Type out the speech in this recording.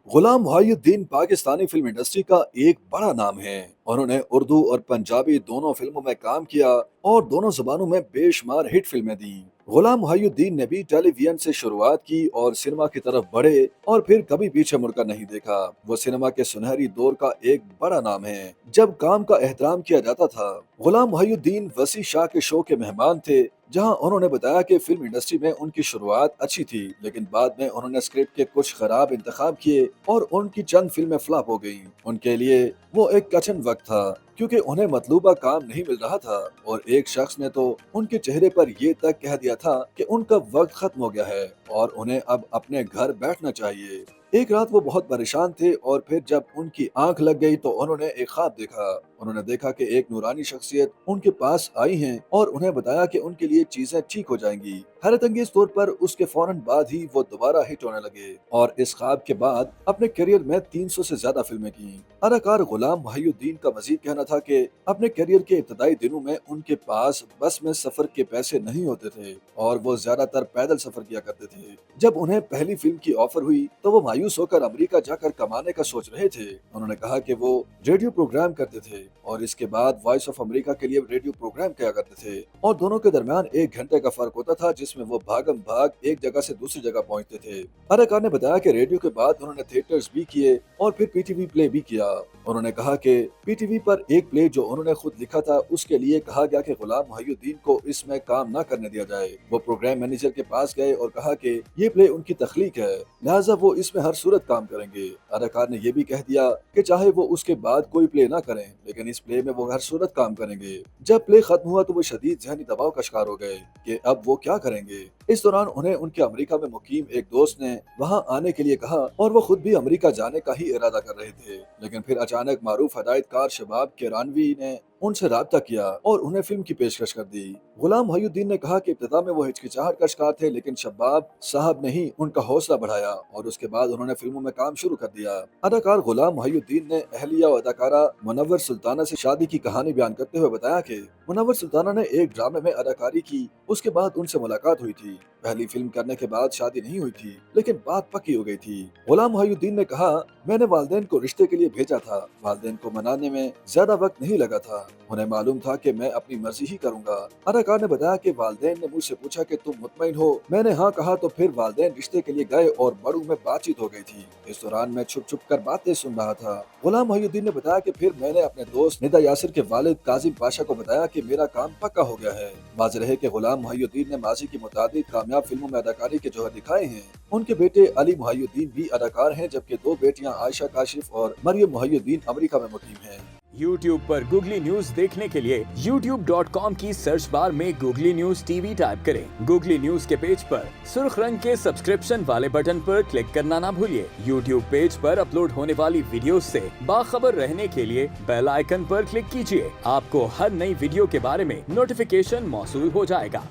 गुलाम Mohiuddin Pakistani film industry का एक बड़ा नाम है। उन्होंने उर्दू और पंजाबी दोनों फिल्मों में काम किया और दोनों जबानों में बेशुमार हिट फिल्में दी। गुलाम मोहिउद्दीन ने भी टेलीविजन से शुरुआत की और सिनेमा की तरफ बढ़े और फिर कभी पीछे मुड़कर नहीं देखा। वो सिनेमा के सुनहरी दौर का एक बड़ा नाम है जब काम का एहतराम किया जाता था। गुलाम मोहिउद्दीन वसी शाह के शो के मेहमान थे, जहां उन्होंने बताया कि फिल्म इंडस्ट्री में उनकी शुरुआत अच्छी थी, लेकिन बाद में उन्होंने स्क्रिप्ट के कुछ खराब इंतखाब किए और उनकी चंद फिल्में फ्लॉप हो गईं। उनके लिए वो एक कठिन वक्त था, क्योंकि उन्हें मतलूबा काम नहीं मिल रहा था और एक शख्स ने तो उनके चेहरे पर ये तक कह दिया था कि उनका वक्त खत्म हो गया है और उन्हें अब अपने घर बैठना चाहिए। एक रात वो बहुत परेशान थे और फिर जब उनकी आंख लग गई तो उन्होंने एक ख्वाब देखा। उन्होंने देखा कि एक नूरानी शख्सियत उनके पास आई है और उन्हें बताया कि उनके लिए चीजें ठीक हो जाएंगी। हैरत अंगेज तौर पर उसके फौरन बाद ही वो दोबारा हिट होने लगे और इस ख्वाब के बाद अपने करियर में 300 से ज्यादा फिल्में की। अदाकार गुलाम मोहिउद्दीन का मजीद कहना था कि अपने करियर के इब्तदाई दिनों में उनके पास बस में सफर के पैसे नहीं होते थे और वो ज्यादातर पैदल सफर किया करते थे। जब उन्हें पहली फिल्म की ऑफर हुई तो वो मायूस होकर अमेरिका जाकर कमाने का सोच रहे थे। उन्होंने कहा कि वो रेडियो प्रोग्राम करते थे और इसके बाद वॉइस ऑफ अमेरिका के लिए रेडियो प्रोग्राम किया करते थे और दोनों के दरमियान 1 घंटे का फर्क होता था, जिसमें वो भागम भाग एक जगह से दूसरी जगह पहुंचते थे। अदाकार ने बताया कि रेडियो के बाद उन्होंने थिएटर्स भी किए और फिर पीटीवी प्ले भी किया। उन्होंने कहा कि पीटीवी पर एक प्ले जो उन्होंने खुद लिखा था, उसके लिए कहा गया कि गुलाम मोहिउद्दीन को इसमें काम न करने दिया जाए। वो प्रोग्राम मैनेजर के पास गए और कहा कि ये प्ले उनकी तख्लीक है, लिहाजा वो इसमें हर सूरत काम करेंगे। अदाकार ने यह भी कह दिया कि चाहे वो उसके बाद कोई प्ले ना करें, लेकिन इस प्ले में वो हर सूरत काम करेंगे। जब प्ले खत्म हुआ तो वो शदीद जहनी दबाव का शिकार हो गए कि अब वो क्या करेंगे। इस दौरान उन्हें उनके अमेरिका में मुकीम एक दोस्त ने वहां आने के लिए कहा और वो खुद भी अमेरिका जाने का ही इरादा कर रहे थे, लेकिन फिर अचानक मारूफ हदायतकार शबाब किरानवी ने उनसे राब्ता किया और उन्हें फिल्म की पेशकश कर दी। गुलाम मोहिउद्दीन ने कहा कि इब्तिदा में वो हिचकिचाहट का शिकार थे, लेकिन शब्बाब साहब ने ही उनका हौसला बढ़ाया और उसके बाद उन्होंने फिल्मों में काम शुरू कर दिया। अदाकार गुलाम मोहिउद्दीन ने अहलिया और अदाकारा मुनव्वर सुल्ताना से शादी की कहानी बयान करते हुए बताया कि मुनव्वर सुल्ताना ने एक ड्रामे में अदाकारी की, उसके बाद उनसे मुलाकात हुई थी। पहली फिल्म करने के बाद शादी नहीं हुई थी, लेकिन बात पक्की हो गई थी। गुलाम मोहिउद्दीन ने कहा, मैंने वालिदैन को रिश्ते के लिए भेजा था। वालिदैन को मनाने में ज्यादा वक्त नहीं लगा था। उन्हें मालूम था कि मैं अपनी मर्जी ही करूंगा। अदाकार ने बताया कि वालिदैन ने मुझसे पूछा कि तुम मुतमईन हो। मैंने हाँ कहा तो फिर वालिदैन रिश्ते के लिए गए और बड़ू में बातचीत हो गई थी। इस दौरान मैं छुप छुप कर बातें सुन रहा था। गुलाम मोहिउद्दीन ने बताया कि फिर मैंने अपने दोस्त निदा यासिर के वालिद काजिम पाशा को बताया कि मेरा काम पक्का हो गया है। वाज़ेह है कि गुलाम मोहिउद्दीन ने माजी की मुताबिक कामयाब फिल्मों में अदाकारी के जौहर दिखाए हैं। उनके बेटे अली मोहिउद्दीन भी अदाकार हैं, जबकि 2 बेटियां आयशा काशिफ और मरियम मोहिउद्दीन अमेरिका में मुकीम हैं। YouTube पर गूगली न्यूज देखने के लिए youtube.com की सर्च बार में गूगली न्यूज टीवी टाइप करें। गूगली न्यूज के पेज पर सुर्ख रंग के सब्सक्रिप्शन वाले बटन पर क्लिक करना ना भूलिए। YouTube पेज पर अपलोड होने वाली वीडियोस से बाखबर रहने के लिए बेल आइकन पर क्लिक कीजिए। आपको हर नई वीडियो के बारे में नोटिफिकेशन मौसूल हो जाएगा।